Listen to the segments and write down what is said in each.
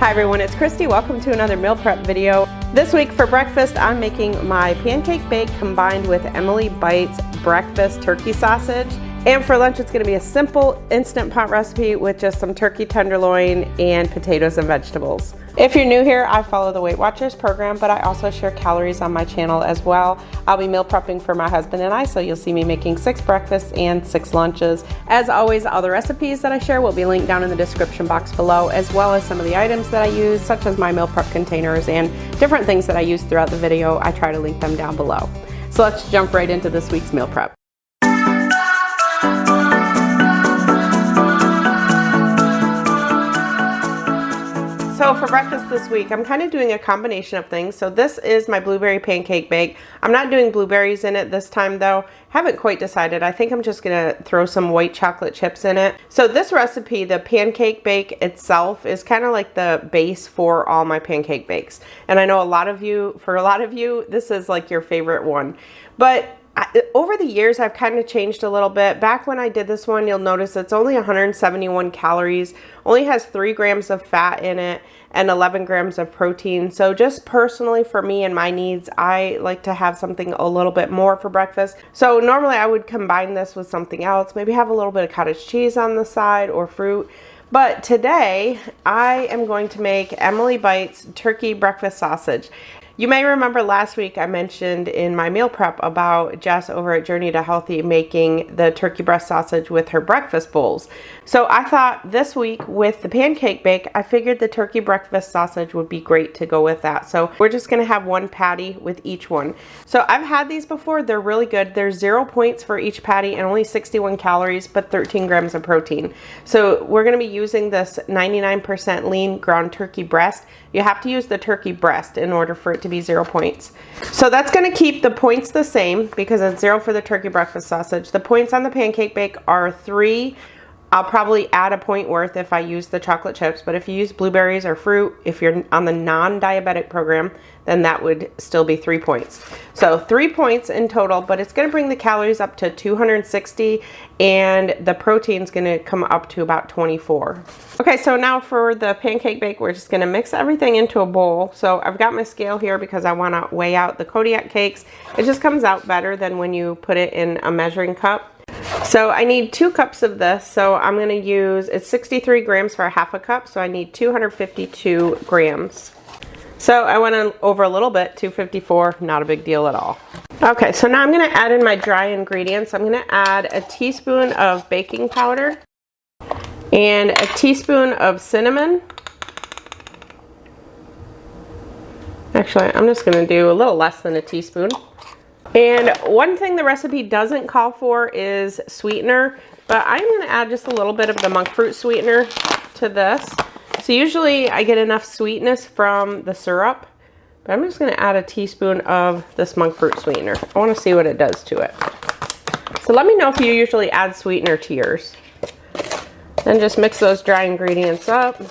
Hi everyone, it's Kristi. Welcome to another meal prep video. This week for breakfast, I'm making my pancake bake combined with Emily Bites breakfast turkey sausage. And for lunch, it's gonna be a simple instant pot recipe with just some turkey tenderloin and potatoes and vegetables. If you're new here, I follow the Weight Watchers program, but I also share calories on my channel as well. I'll be meal prepping for my husband and I, so you'll see me making 6 breakfasts and 6 lunches. As always, all the recipes that I share will be linked down in the description box below, as well as some of the items that I use, such as my meal prep containers and different things that I use throughout the video. I try to link them down below. So let's jump right into this week's meal prep. So for breakfast this week, I'm kind of doing a combination of things. So this is my blueberry pancake bake. I'm not doing blueberries in it this time though. Haven't quite decided. I think I'm just gonna throw some white chocolate chips in it. So this recipe, the pancake bake itself, is kind of like the base for all my pancake bakes. And I know for a lot of you, this is like your favorite one. But over the years, I've kind of changed a little bit. Back when I did this one, you'll notice it's only 171 calories, only has 3 grams of fat in it, and 11 grams of protein. So just personally for me and my needs, I like to have something a little bit more for breakfast. So normally I would combine this with something else, maybe have a little bit of cottage cheese on the side or fruit. But today I am going to make Emily Bites turkey breakfast sausage. You may remember last week I mentioned in my meal prep about Jess over at Journey to Healthy making the turkey breast sausage with her breakfast bowls. So I thought this week with the pancake bake, I figured the turkey breakfast sausage would be great to go with that. So we're just gonna have one patty with each one. So I've had these before, they're really good. There's 0 points for each patty and only 61 calories, but 13 grams of protein. So we're gonna be using this 99% lean ground turkey breast. You have to use the turkey breast in order for it to be 0 points. So that's going to keep the points the same because it's 0 for the turkey breakfast sausage. The points on the pancake bake are 3. I'll probably add a point worth if I use the chocolate chips, but if you use blueberries or fruit, if you're on the non-diabetic program, then that would still be 3 points. So 3 points in total, but it's going to bring the calories up to 260 and the protein's going to come up to about 24. Okay, so now for the pancake bake, we're just going to mix everything into a bowl. So I've got my scale here because I want to weigh out the Kodiak cakes. It just comes out better than when you put it in a measuring cup. So I need 2 cups of this, so I'm going to use, it's 63 grams for a half a cup, so I need 252 grams. So I went over a little bit, 254, not a big deal at all. Okay, so now I'm going to add in my dry ingredients. I'm going to add a teaspoon of baking powder and a teaspoon of cinnamon. Actually, I'm just going to do a little less than a teaspoon. And one thing the recipe doesn't call for is sweetener, but I'm going to add just a little bit of the monk fruit sweetener to this. So usually I get enough sweetness from the syrup, but I'm just going to add a teaspoon of this monk fruit sweetener. I want to see what it does to it. So let me know if you usually add sweetener to yours. Then just mix those dry ingredients up.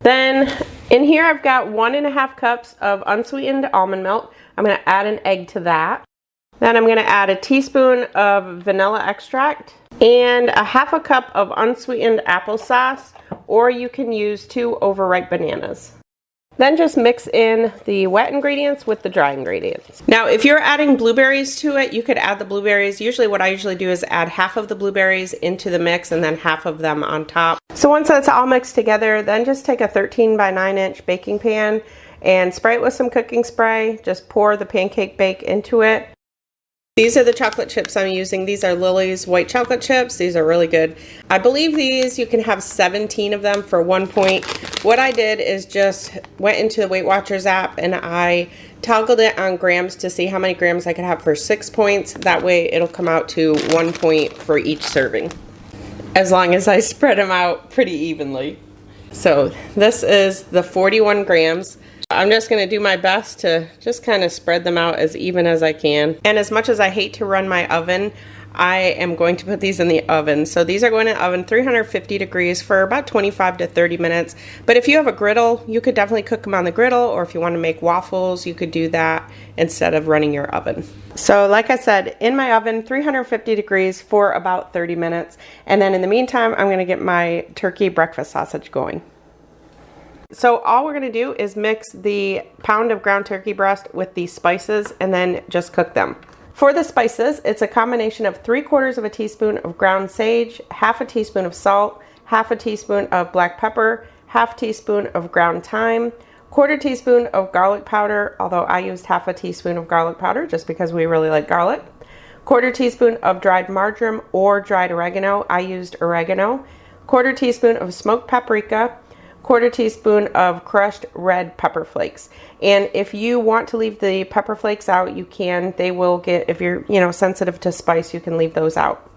Then in here I've got 1.5 cups of unsweetened almond milk. I'm going to add an egg to that. Then I'm going to add a teaspoon of vanilla extract and a half a cup of unsweetened applesauce, or you can use 2 overripe bananas. Then just mix in the wet ingredients with the dry ingredients. Now, if you're adding blueberries to it, you could add the blueberries. Usually what I usually do is add half of the blueberries into the mix and then half of them on top. So once that's all mixed together, then just take a 13 by 9 inch baking pan and spray it with some cooking spray. Just pour the pancake bake into it. These are the chocolate chips I'm using. These are Lily's white chocolate chips. These are really good. I believe these, you can have 17 of them for 1 point. What I did is just went into the Weight Watchers app and I toggled it on grams to see how many grams I could have for 6 points. That way it'll come out to 1 point for each serving, as long as I spread them out pretty evenly. So this is the 41 grams. I'm just going to do my best to just kind of spread them out as even as I can. And as much as I hate to run my oven, I am going to put these in the oven. So these are going in the oven 350 degrees for about 25 to 30 minutes. But if you have a griddle, you could definitely cook them on the griddle, or if you want to make waffles, you could do that instead of running your oven. So like I said, in my oven, 350 degrees for about 30 minutes. And then in the meantime, I'm going to get my turkey breakfast sausage going. So all we're gonna do is mix the pound of ground turkey breast with the spices and then just cook them. For the spices, it's a combination of 3/4 of a teaspoon of ground sage, 1/2 teaspoon of salt, 1/2 teaspoon of black pepper, 1/2 teaspoon of ground thyme, 1/4 teaspoon of garlic powder, although I used 1/2 teaspoon of garlic powder just because we really like garlic, 1/4 teaspoon of dried marjoram or dried oregano. I used oregano, 1/4 teaspoon of smoked paprika, 1/4 teaspoon of crushed red pepper flakes. And if you want to leave the pepper flakes out, you can. They will get, if you're, sensitive to spice, you can leave those out.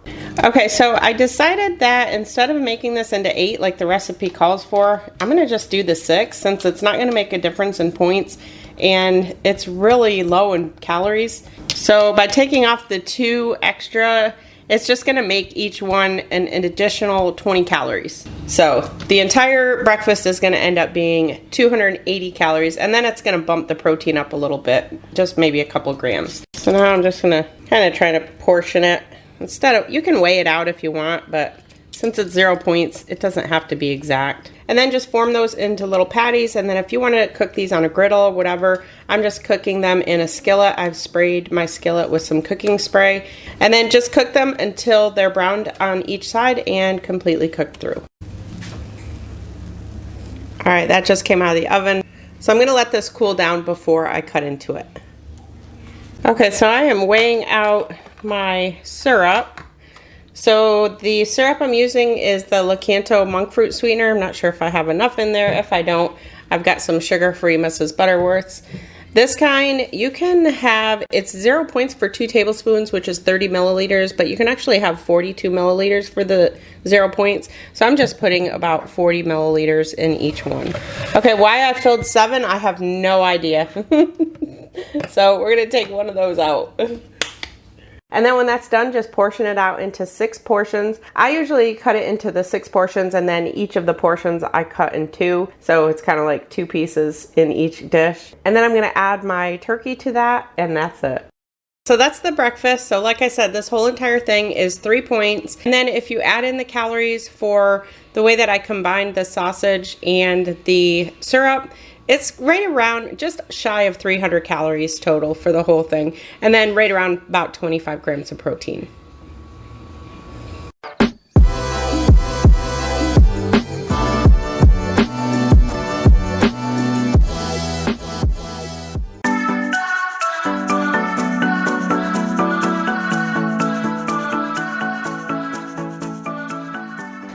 Okay, so I decided that instead of making this into 8 like the recipe calls for, I'm going to just do the 6 since it's not going to make a difference in points and it's really low in calories. So by taking off the 2 extra, it's just going to make each one an additional 20 calories. So the entire breakfast is going to end up being 280 calories, and then it's going to bump the protein up a little bit, just maybe a couple grams. So now I'm just going to kind of try to portion it. Instead of, you can weigh it out if you want, but since it's 0 points, it doesn't have to be exact. And then just form those into little patties. And then if you want to cook these on a griddle or whatever, I'm just cooking them in a skillet. I've sprayed my skillet with some cooking spray. And then just cook them until they're browned on each side and completely cooked through. All right, that just came out of the oven. So I'm going to let this cool down before I cut into it. Okay, so I am weighing out my syrup. So the syrup I'm using is the Lakanto monk fruit sweetener. I'm not sure if I have enough in there. If I don't, I've got some sugar-free Mrs. Butterworth's. This kind, you can have, it's 0 points for 2 tablespoons, which is 30 milliliters, but you can actually have 42 milliliters for the 0 points. So I'm just putting about 40 milliliters in each one. Okay, why I filled 7, I have no idea. So we're gonna take one of those out. And then when that's done, just portion it out into 6 portions. I usually cut it into the 6 portions, and then each of the portions I cut in 2. So it's kind of like 2 pieces in each dish. And then I'm gonna add my turkey to that, and that's it. So that's the breakfast. So like I said, this whole entire thing is 3 points. And then if you add in the calories for the way that I combined the sausage and the syrup, it's right around just shy of 300 calories total for the whole thing. And then right around about 25 grams of protein.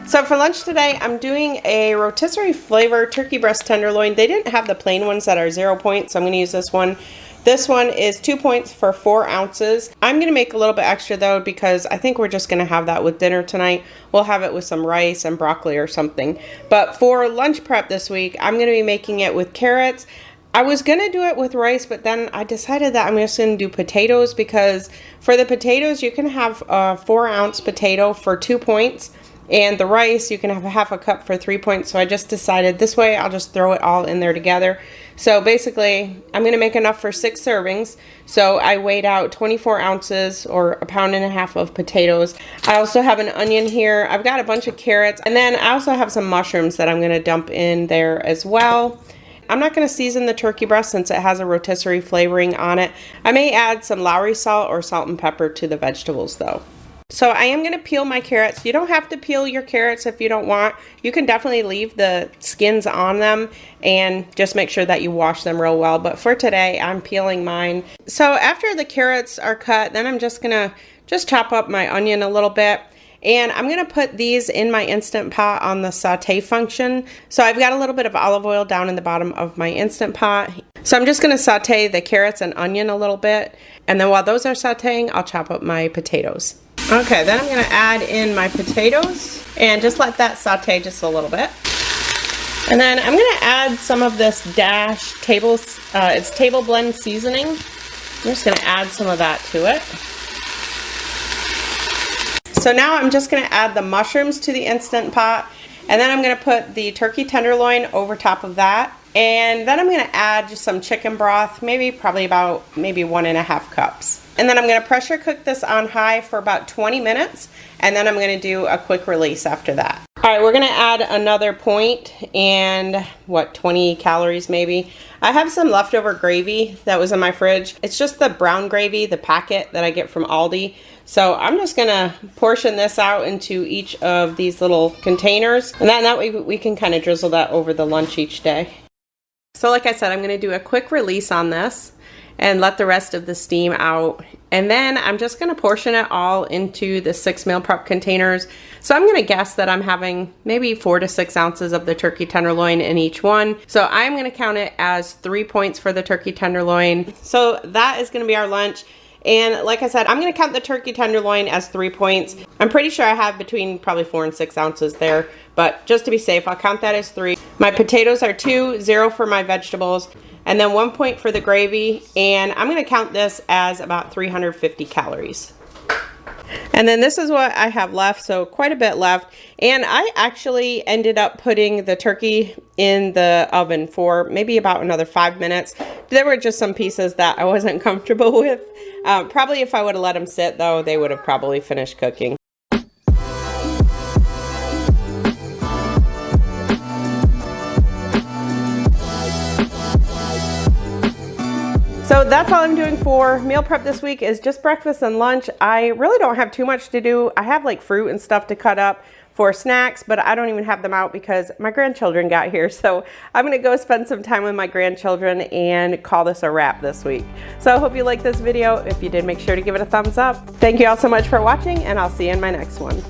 So for lunch today, I'm doing a rotisserie flavor turkey breast tenderloin. They didn't have the plain ones that are 0 points, so I'm going to use this one. This one is 2 points for 4 ounces. I'm going to make a little bit extra though because I think we're just going to have that with dinner tonight. We'll have it with some rice and broccoli or something. But for lunch prep this week, I'm going to be making it with carrots. I was going to do it with rice, but then I decided that I'm just going to do potatoes because for the potatoes, you can have a 4-ounce potato for 2 points. And the rice, you can have a 1/2 cup for 3 points. So I just decided this way, I'll just throw it all in there together. So basically, I'm going to make enough for 6 servings. So I weighed out 24 ounces or 1.5 pounds of potatoes. I also have an onion here. I've got a bunch of carrots. And then I also have some mushrooms that I'm going to dump in there as well. I'm not going to season the turkey breast since it has a rotisserie flavoring on it. I may add some Lowry salt or salt and pepper to the vegetables though. So I am going to peel my carrots. You don't have to peel your carrots if you don't want. You can definitely leave the skins on them and just make sure that you wash them real well. But for today, I'm peeling mine. So after the carrots are cut, then I'm just going to chop up my onion a little bit. And I'm going to put these in my Instant Pot on the saute function. So I've got a little bit of olive oil down in the bottom of my Instant Pot. So I'm just going to saute the carrots and onion a little bit. And then while those are sauteing, I'll chop up my potatoes. Okay, then I'm going to add in my potatoes and just let that saute just a little bit. And then I'm going to add some of this Dash it's table blend seasoning. I'm just going to add some of that to it. So now I'm just going to add the mushrooms to the Instant Pot, and then I'm going to put the turkey tenderloin over top of that. And then I'm going to add just some chicken broth, probably about 1.5 cups. And then I'm going to pressure cook this on high for about 20 minutes, and then I'm going to do a quick release after that. All right, we're gonna add another point and what, 20 calories maybe. I have some leftover gravy that was in my fridge. It's just the brown gravy, the packet that I get from Aldi. So I'm just gonna portion this out into each of these little containers, and that way we can kind of drizzle that over the lunch each day. So like I said, I'm gonna do a quick release on this and let the rest of the steam out. And then I'm just gonna portion it all into the 6 meal prep containers. So I'm gonna guess that I'm having maybe 4 to 6 ounces of the turkey tenderloin in each one. So I'm gonna count it as 3 points for the turkey tenderloin. So that is gonna be our lunch. And like I said, I'm gonna count the turkey tenderloin as 3 points. I'm pretty sure I have between probably 4 and 6 ounces there, but just to be safe, I'll count that as 3. My potatoes are 2, 0 for my vegetables, and then 1 point for the gravy. And I'm gonna count this as about 350 calories. And then this is what I have left, so quite a bit left. And I actually ended up putting the turkey in the oven for maybe about another 5 minutes. There were just some pieces that I wasn't comfortable with. Probably if I would have let them sit though, they would have probably finished cooking. So that's all I'm doing for meal prep this week is just breakfast and lunch. I really don't have too much to do. I have like fruit and stuff to cut up for snacks, but I don't even have them out because my grandchildren got here. So I'm gonna go spend some time with my grandchildren and call this a wrap this week. So I hope you liked this video. If you did, make sure to give it a thumbs up. Thank you all so much for watching, and I'll see you in my next one.